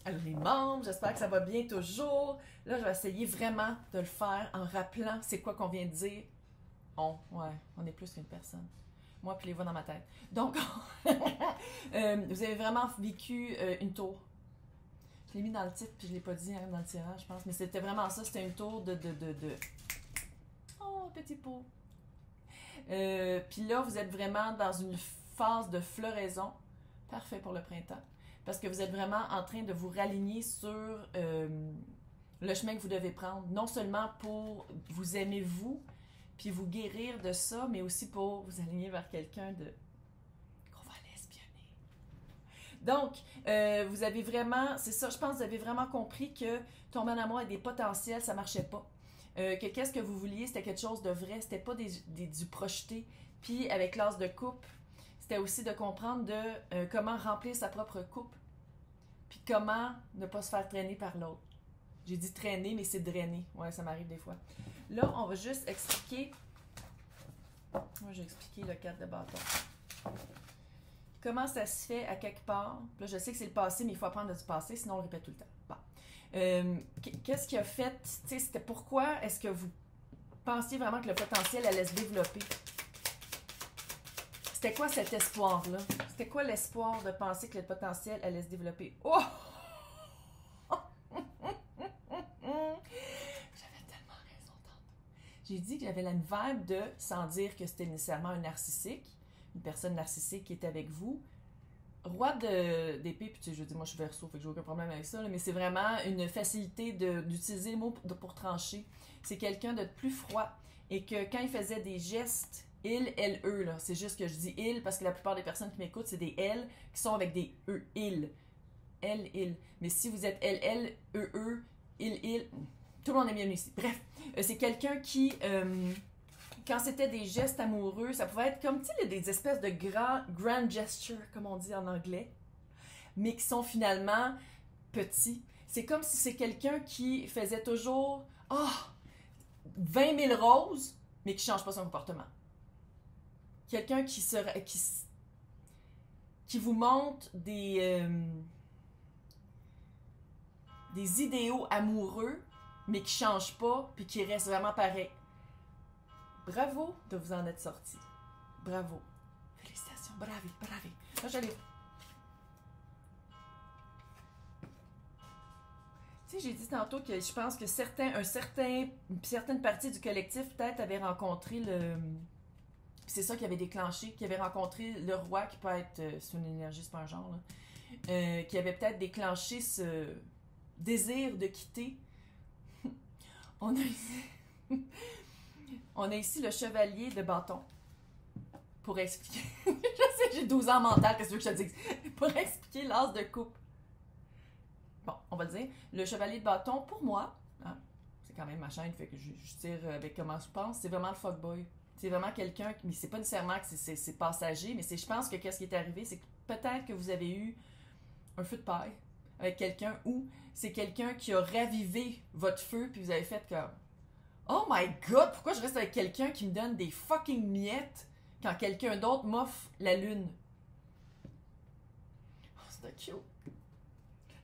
Alors, les membres, j'espère que ça va bien toujours. Là, je vais essayer vraiment de le faire en rappelant c'est quoi qu'on vient de dire. On est plus qu'une personne. Moi, puis les voix dans ma tête. Donc, vous avez vraiment vécu une tour. Je l'ai mis dans le titre, puis je l'ai pas dit hein, dans le tirage, je pense. Mais c'était vraiment ça, c'était une tour de... Oh, petit pot. Puis là, vous êtes vraiment dans une phase de floraison. Parfait pour le printemps. Parce que vous êtes vraiment en train de vous raligner sur le chemin que vous devez prendre. Non seulement pour vous aimer vous, puis vous guérir de ça, mais aussi pour vous aligner vers quelqu'un de qu'on va l'espionner. Donc, vous avez vraiment, c'est ça, je pense que vous avez vraiment compris que tomber en amour avec des potentiels, ça marchait pas. Que qu'est-ce que vous vouliez, c'était quelque chose de vrai, c'était pas du projeté. Puis avec l'as de coupe, c'était aussi de comprendre de comment remplir sa propre coupe, puis comment ne pas se faire traîner par l'autre. J'ai dit traîner, mais c'est drainer. Ouais, ça m'arrive des fois. Là, on va juste expliquer. Moi, j'ai expliqué le 4 de bâton. Comment ça se fait à quelque part. Là, je sais que c'est le passé, mais il faut apprendre du passé, sinon on le répète tout le temps. Bon. Qu'est-ce qui a fait, tu sais, c'était pourquoi est-ce que vous pensiez vraiment que le potentiel allait se développer? C'était quoi cet espoir-là? C'était quoi l'espoir de penser que le potentiel allait se développer? Oh! J'avais tellement raison tantôt. J'ai dit que j'avais la vibe de, sans dire que c'était nécessairement un narcissique, une personne narcissique qui est avec vous. Roi d'épée, puis tu sais, je dis, moi je suis verso, fait que j'ai aucun problème avec ça, là, mais c'est vraiment une facilité d'utiliser le mot pour trancher. C'est quelqu'un de plus froid et que quand il faisait des gestes, il, elle, eux, là, c'est juste que je dis il parce que la plupart des personnes qui m'écoutent, c'est des elles qui sont avec des eux, il. Elle, il. Mais si vous êtes elle, eux, il, tout le monde est bienvenu ici. Bref, c'est quelqu'un qui, quand c'était des gestes amoureux, ça pouvait être comme, tu sais, des espèces de grand gestures, comme on dit en anglais, mais qui sont finalement petits. C'est comme si c'est quelqu'un qui faisait toujours, 20 000 roses, mais qui ne change pas son comportement. Quelqu'un qui vous montre des idéaux amoureux, mais qui ne changent pas, puis qui restent vraiment pareils. Bravo de vous en être sorti. Bravo. Félicitations. Bravi. Là, j'allais... Tu sais, j'ai dit tantôt que je pense que une certaine partie du collectif peut-être avait rencontré le... C'est ça qui avait déclenché, qui avait rencontré le roi, qui peut être... c'est une énergie, c'est pas un genre, là. Qui avait peut-être déclenché ce désir de quitter. On a ici le chevalier de bâton. Pour expliquer... je sais, j'ai 12 ans mental, qu'est-ce que tu veux que je te dise? Pour expliquer l'as de coupe. Bon, on va dire, le chevalier de bâton, pour moi, hein, c'est quand même ma chaîne, fait que je tire avec comment je pense, c'est vraiment le fuckboy. C'est vraiment quelqu'un, mais c'est pas nécessairement que c'est passager, mais je pense que qu'est-ce qui est arrivé, c'est que peut-être que vous avez eu un feu de paille avec quelqu'un, ou c'est quelqu'un qui a ravivé votre feu, puis vous avez fait comme oh my god, pourquoi je reste avec quelqu'un qui me donne des fucking miettes quand quelqu'un d'autre m'offre la lune? Oh, c'était cute.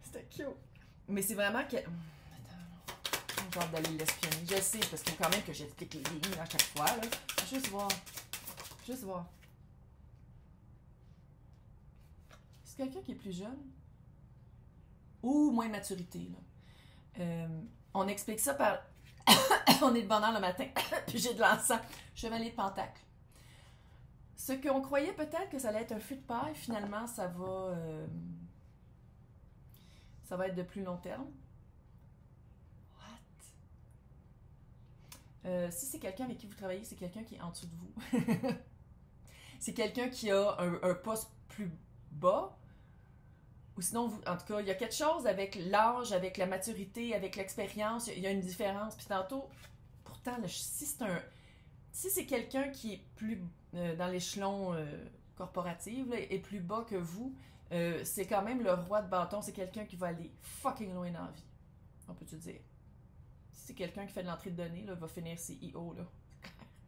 C'était cute. Mais c'est vraiment que... Attends, j'ai hâte d'aller l'espionner. Je sais, parce qu'il faut quand même que j'explique les lignes à chaque fois. Là. Juste voir. C'est quelqu'un qui est plus jeune? Ou moins de maturité, là. On explique ça par... on est de bonne heure le matin, puis j'ai de l'encens. Chevalier de Pentacle. Ce qu'on croyait peut-être que ça allait être un feu de paille, finalement, ça va être de plus long terme. What? Si c'est quelqu'un avec qui vous travaillez, c'est quelqu'un qui est en dessous de vous. C'est quelqu'un qui a un poste plus bas. Ou sinon, en tout cas, il y a quelque chose avec l'âge, avec la maturité, avec l'expérience, il y a une différence. Puis tantôt, pourtant, là, si c'est quelqu'un qui est plus dans l'échelon corporatif là, et plus bas que vous, c'est quand même le roi de bâton, c'est quelqu'un qui va aller fucking loin dans la vie. On peut-tu dire? Si c'est quelqu'un qui fait de l'entrée de données, là, va finir CEO. Là.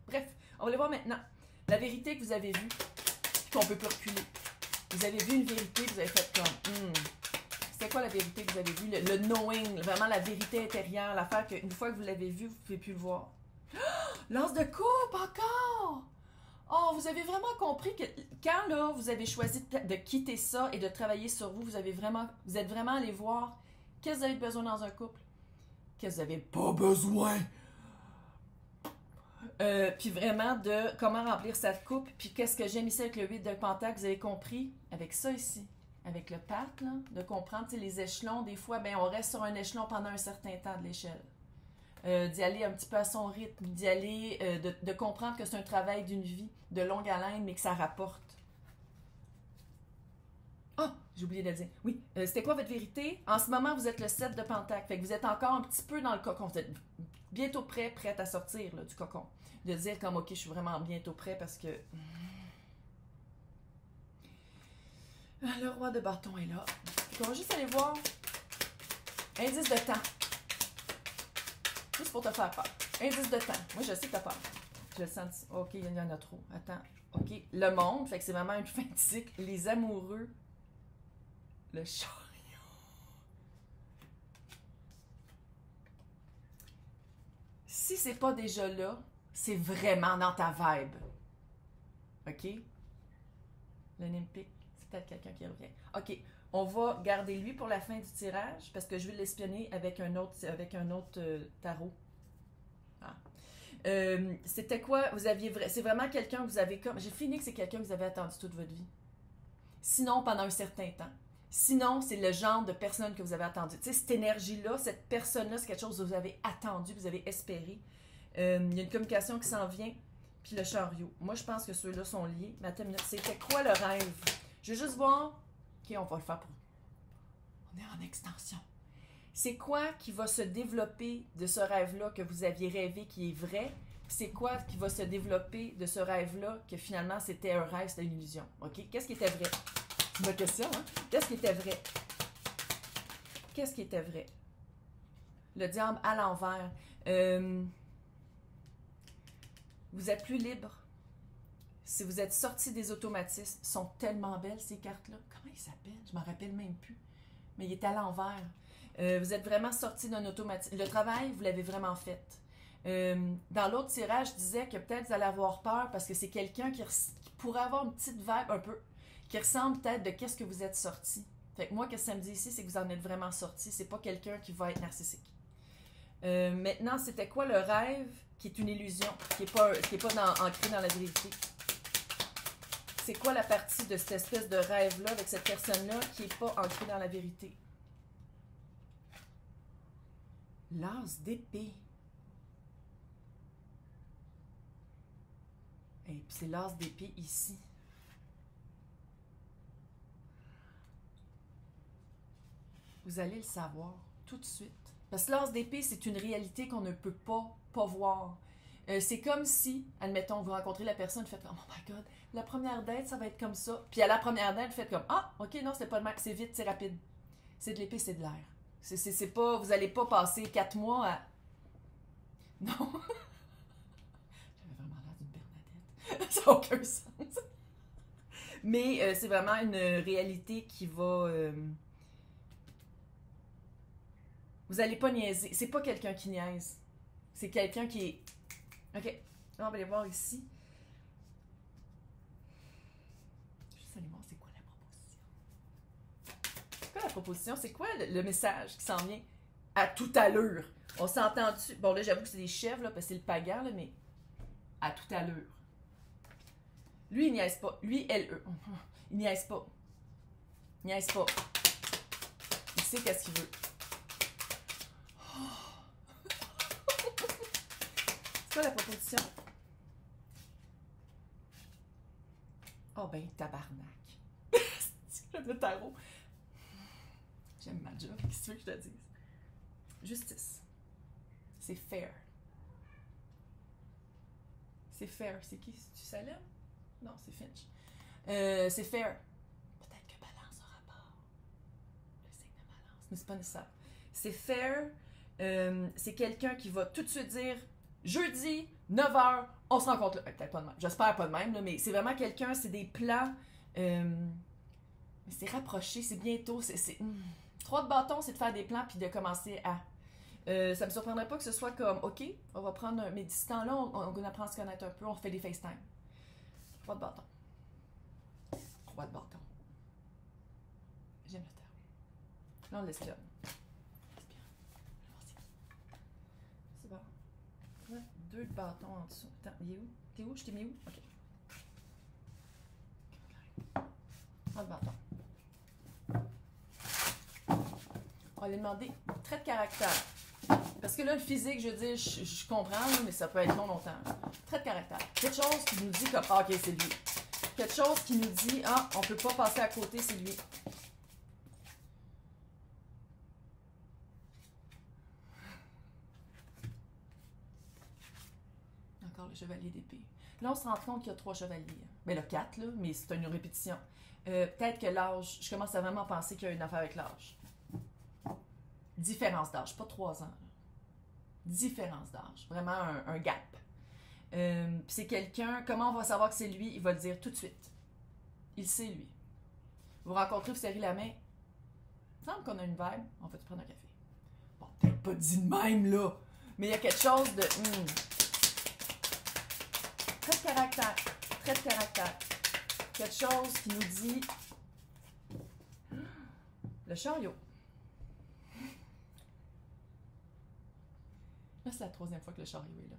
Bref, on va le voir maintenant. La vérité que vous avez vue, qu'on peut plus reculer. Vous avez vu une vérité, vous avez fait comme C'était quoi la vérité que vous avez vue? Le knowing, vraiment la vérité intérieure, l'affaire qu'une fois que vous l'avez vue, vous ne pouvez plus le voir. L'as de coupe encore! Oh, vous avez vraiment compris que quand là, vous avez choisi de quitter ça et de travailler sur vous, vous êtes vraiment allé voir qu'est-ce que vous avez besoin dans un couple, qu'est-ce que vous n'avez pas besoin. Puis vraiment de comment remplir cette coupe, puis qu'est-ce que j'aime ici avec le 8 de Pentacle, vous avez compris, avec ça ici, avec le patte, là, de comprendre les échelons, des fois, ben, on reste sur un échelon pendant un certain temps de l'échelle. D'y aller un petit peu à son rythme, d'y aller, de comprendre que c'est un travail d'une vie, de longue haleine, mais que ça rapporte. Ah, j'ai oublié de le dire. Oui, c'était quoi votre vérité? En ce moment, vous êtes le 7 de Pentacle, fait que vous êtes encore un petit peu dans le cocon, vous êtes bientôt prête à sortir là, du cocon. De dire comme, ok, je suis vraiment bientôt prêt parce que... Le roi de bâton est là. On va juste aller voir. Indice de temps. Juste pour te faire peur. Indice de temps. Moi, je sais que t'as peur. Je le sens. Ok, il y en a trop. Attends. Ok. Le monde, fait que c'est vraiment une fin de cycle. Les amoureux. Le chariot. Si c'est pas déjà là, c'est vraiment dans ta vibe. Ok? L'Olympique. C'est peut-être quelqu'un qui revient. Ok. On va garder lui pour la fin du tirage parce que je vais l'espionner avec un autre tarot. Ah. C'était quoi? C'est vraiment quelqu'un que vous avez comme... J'ai fini que c'est quelqu'un que vous avez attendu toute votre vie. Sinon, pendant un certain temps. Sinon, c'est le genre de personne que vous avez attendu. Tu sais, cette énergie-là, cette personne-là, c'est quelque chose que vous avez attendu, que vous avez espéré. Il y a une communication qui s'en vient. Puis le chariot. Moi, je pense que ceux-là sont liés. Mais attends une minute. C'était quoi le rêve? Je vais juste voir... Ok, on va le faire pour... On est en extension. C'est quoi qui va se développer de ce rêve-là que vous aviez rêvé qui est vrai? C'est quoi qui va se développer de ce rêve-là que finalement c'était un rêve, c'était une illusion? Ok? Qu'est-ce qui était vrai? C'est ma question, hein? Qu'est-ce qui était vrai? Qu'est-ce qui était vrai? Le diable à l'envers. Vous êtes plus libre. Si vous êtes sorti des automatismes, sont tellement belles ces cartes-là. Comment ils s'appellent? Je m'en rappelle même plus. Mais il est à l'envers. Vous êtes vraiment sorti d'un automatisme. Le travail, vous l'avez vraiment fait. Dans l'autre tirage, je disais que peut-être vous allez avoir peur parce que c'est quelqu'un qui pourrait avoir une petite vibe un peu, qui ressemble peut-être de qu'est-ce que vous êtes sorti. Fait que moi, qu'est-ce que ça me dit ici, c'est que vous en êtes vraiment sorti. C'est pas quelqu'un qui va être narcissique. Maintenant, c'était quoi le rêve qui est une illusion, qui est pas ancré dans la vérité? C'est quoi la partie de cette espèce de rêve-là avec cette personne-là qui n'est pas ancrée dans la vérité? L'as d'épée. Et puis c'est l'as d'épée ici. Vous allez le savoir tout de suite. Parce que l'as d'épée, c'est une réalité qu'on ne peut pas voir. C'est comme si, admettons, vous rencontrez la personne, vous faites comme, oh my god, la première date, ça va être comme ça. Puis à la première date, vous faites comme, ah, ok, non, c'est pas le même, c'est vite, c'est rapide. C'est de l'épée, c'est de l'air. C'est pas, vous allez pas passer 4 mois à... Non. J'avais vraiment l'air d'une Bernadette. Ça n'a aucun sens. Mais c'est vraiment une réalité qui va... Vous allez pas niaiser. C'est pas quelqu'un qui niaise. C'est quelqu'un qui est... Ok, là, on va aller voir ici. Juste aller voir c'est quoi la proposition. C'est quoi la proposition? C'est quoi le message qui s'en vient à toute allure? On s'entend-tu? Bon, là, j'avoue que c'est des chèvres, là, parce que c'est le pagan, là, mais à toute allure. Lui, il niaise pas. Lui, elle, il niaise pas. Il niaise pas. Il sait qu'est-ce qu'il veut. C'est quoi la proposition? Oh ben, tabarnak. C'est le tarot. J'aime ma job. Qu'est-ce que tu veux que je te dise? Justice. C'est fair. C'est fair. C'est qui? C'est-tu Salem? Non, c'est Finch. C'est fair. Peut-être que Balance aura rapport. Le signe de Balance. Mais c'est pas nécessaire. C'est fair. C'est quelqu'un qui va tout de suite dire jeudi, 9h, on se rencontre là. Peut-être pas de même. J'espère pas de même, là, mais c'est vraiment quelqu'un, c'est des plans. Mais c'est rapproché, c'est bientôt. 3 de bâton, c'est de faire des plans puis de commencer à. Ça me surprendrait pas que ce soit comme, OK, on va prendre mes distants-là, on apprend à se connaître un peu, on fait des FaceTime. 3 de bâton. 3 de bâton. J'aime le terme. Là, on l'espionne. C'est bon. Ouais, 2 de bâton en dessous. Attends, il est où? T'es où? Je t'ai mis où? OK. 3 de bâton. On va lui demander trait de caractère. Parce que là, le physique, je veux dire, je comprends, mais ça peut être longtemps. Trait de caractère. Quelque chose qui nous dit comme, ah, OK, c'est lui. Quelque chose qui nous dit, ah, on peut pas passer à côté, c'est lui. Encore le chevalier d'épée. Là, on se rend compte qu'il y a 3 chevaliers. Mais là, 4, là, mais c'est une répétition. Peut-être que l'âge, je commence à vraiment penser qu'il y a une affaire avec l'âge. Différence d'âge, pas 3 ans. Là. Différence d'âge, vraiment un gap. C'est quelqu'un, comment on va savoir que c'est lui? Il va le dire tout de suite. Il sait, lui. Vous rencontrez, vous serrez la main. Il semble qu'on a une vibe, on va te prendre un café. Bon, peut-être pas dit de même, là, mais il y a quelque chose de... Trait de caractère. Trait de caractère. Quelque chose qui nous dit... Le chariot. Là, c'est la 3e fois que le chariot est là.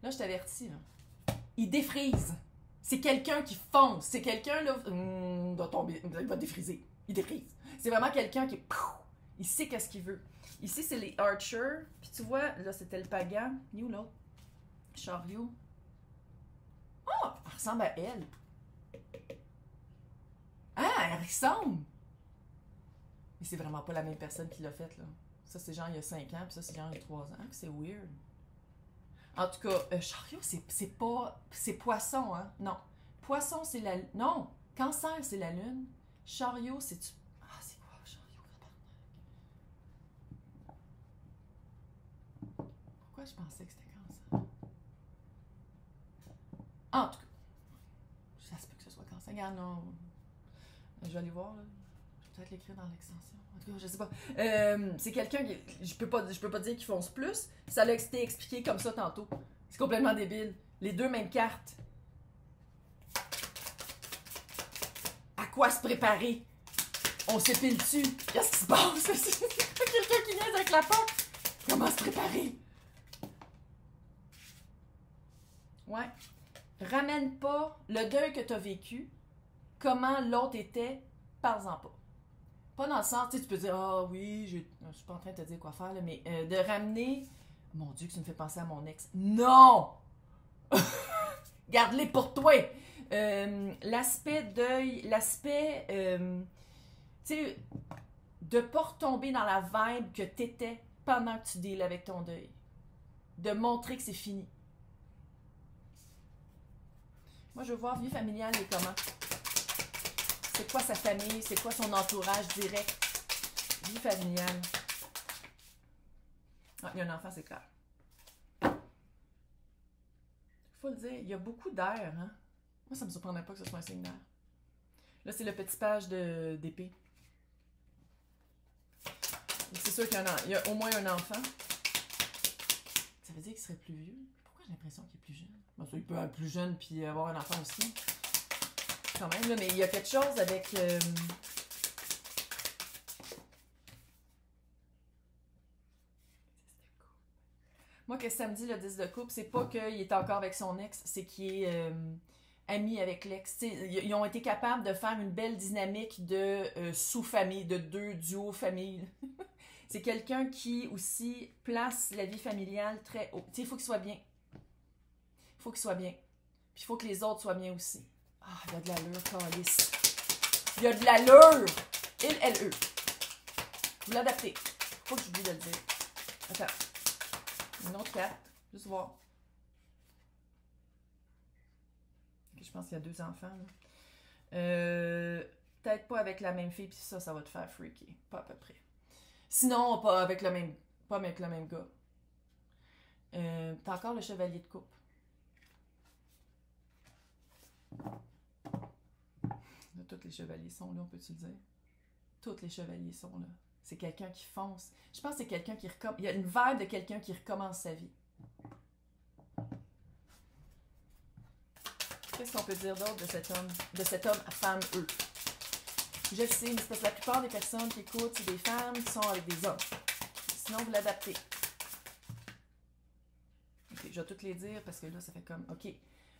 Là, je t'avertis, là. Il défrise. C'est quelqu'un qui fonce. C'est quelqu'un, là, va tomber, il va défriser. Il défrise. C'est vraiment quelqu'un qui, il sait qu'est-ce qu'il veut. Ici, c'est les archers. Puis tu vois, là, c'était le pagan. Il est où l'autre? Chariot. Oh, elle ressemble à elle. Ah, elle ressemble. Mais c'est vraiment pas la même personne qui l'a faite, là. Ça, c'est genre il y a 5 ans, puis ça, c'est genre il y a 3 ans. C'est weird. En tout cas, chariot, c'est pas... C'est poisson, hein? Non. Poisson, c'est la... Non. Cancer, c'est la lune. Chariot, c'est... Ah, c'est quoi, chariot? Pourquoi je pensais que c'était cancer? En tout cas, ça se peut que ce soit cancer. Regarde, non. Je vais aller voir, là. Je vais peut-être l'écrire dans l'extension. En tout cas, je sais pas. C'est quelqu'un qui... Je peux pas dire qu'il fonce plus. Ça l'a été expliqué comme ça tantôt. C'est complètement débile. Les 2 mêmes cartes. À quoi se préparer? On s'épile dessus. Qu'est-ce qui se passe? C'est quelqu'un qui vient avec la porte. Comment se préparer? Ouais. Ramène pas le deuil que tu as vécu. Comment l'autre était, parle-en pas. Pas dans le sens, tu peux dire, ah oui, je suis pas en train de te dire quoi faire, là, mais de ramener, mon Dieu, que ça me fait penser à mon ex. Non! Garde-les pour toi! L'aspect deuil, l'aspect, tu sais, de pas retomber dans la vibe que t'étais pendant que tu deals avec ton deuil. De montrer que c'est fini. Moi, je veux voir vie familiale et comment. C'est quoi sa famille? C'est quoi son entourage direct? Vie familiale. Ah, il y a un enfant, c'est clair. Faut le dire, il y a beaucoup d'air, hein? Moi, ça me surprendrait pas que ce soit un signe d'air. Là, c'est le petit page d'épée. C'est sûr qu'il y a au moins un enfant. Ça veut dire qu'il serait plus vieux? Pourquoi j'ai l'impression qu'il est plus jeune? Bon, il peut être plus jeune puis avoir un enfant aussi. Quand même, là, mais il y a quelque chose avec... Moi, qu'est-ce que ça me dit, le 10 de coupe? C'est pas qu'il est encore avec son ex, c'est qu'il est ami avec l'ex. T'sais, ils ont été capables de faire une belle dynamique de sous-famille, de 2 duos familles. C'est quelqu'un qui, aussi, place la vie familiale très haut. Il faut qu'il soit bien. Il faut qu'il soit bien. Puis il faut que les autres soient bien aussi. Ah, il y a de l'allure, calice. Il y a de l'allure. Il-L-E. Vous l'adaptez. Faut que j'oublie de le dire. Attends. Une autre carte. Juste voir. Okay, je pense qu'il y a 2 enfants. Peut-être pas avec la même fille, puis ça va te faire freaker. Pas à peu près. Sinon, pas avec le même gars. T'as encore le chevalier de coupe. Là, tous les chevaliers sont là, on peut-tu le dire? Tous les chevaliers sont là. C'est quelqu'un qui fonce. Je pense que c'est quelqu'un qui recommence. Il y a une vibe de quelqu'un qui recommence sa vie. Qu'est-ce qu'on peut dire d'autre de cet homme, femme, eux? Je le sais, mais c'est parce que la plupart des personnes qui écoutent, c'est des femmes qui sont avec des hommes. Sinon, vous l'adaptez. Ok, je vais toutes les dire parce que là, ça fait comme, ok,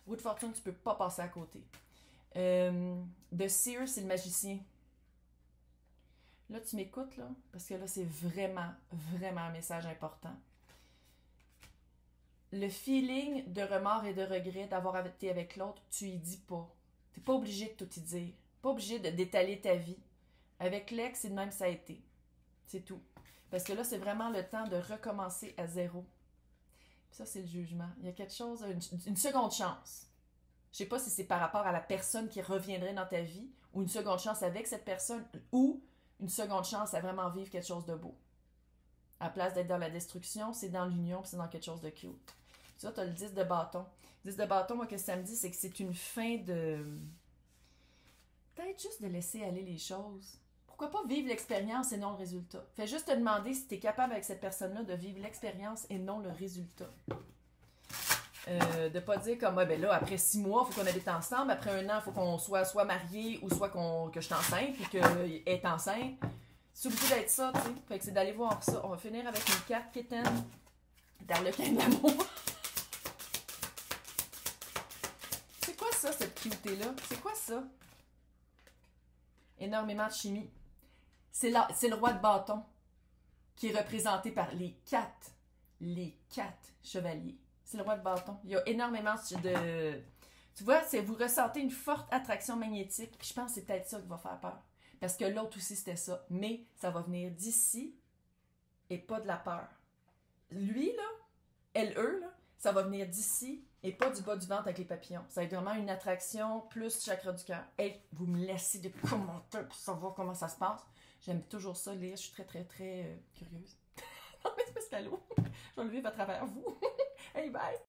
roue de fortune, tu peux pas passer à côté. The Seer, c'est le magicien. Là, tu m'écoutes, là, parce que là, c'est vraiment, vraiment un message important. Le feeling de remords et de regret d'avoir été avec l'autre, tu y dis pas. T'es pas obligé de tout y dire. Pas obligé de d'étaler ta vie. Avec l'ex, c'est de même ça a été. C'est tout. Parce que là, c'est vraiment le temps de recommencer à zéro. Puis ça, c'est le jugement. Il y a quelque chose, une seconde chance. Je sais pas si c'est par rapport à la personne qui reviendrait dans ta vie, ou une seconde chance avec cette personne, ou une seconde chance à vraiment vivre quelque chose de beau. À la place d'être dans la destruction, c'est dans l'union, puis c'est dans quelque chose de cute. Tu vois, tu as le 10 de bâton. Le 10 de bâton, moi, qu'est-ce que ça me dit, c'est que c'est une fin de... Peut-être juste de laisser aller les choses. Pourquoi pas vivre l'expérience et non le résultat? Fais juste te demander si tu es capable avec cette personne-là de vivre l'expérience et non le résultat. De pas dire comme, ouais, ben là, après 6 mois, il faut qu'on habite ensemble. Après 1 an, il faut qu'on soit mariés ou soit que je suis enceinte puis qu'elle est enceinte. C'est obligé d'être ça, tu sais. Fait que c'est d'aller voir ça. On va finir avec une carte quétaine d'Arlequin de l'amour. C'est quoi ça, cette cutie-là? C'est quoi ça? Énormément de chimie. C'est le roi de bâton qui est représenté par les 4 chevaliers. C'est le roi de bâton. Il y a énormément de... Tu vois, vous ressentez une forte attraction magnétique. Puis je pense que c'est peut-être ça qui va faire peur. Parce que l'autre aussi, c'était ça. Mais ça va venir d'ici et pas de la peur. Lui, là, eux, là, ça va venir d'ici et pas du bas du ventre avec les papillons. Ça va être vraiment une attraction plus chakra du cœur. Hey, vous me laissez des commentaires pour savoir comment ça se passe. J'aime toujours ça, lire. Je suis très, très, très curieuse. Non, mais c'est parce qu'allô, je vais le vivre à travers vous. Hey, bye!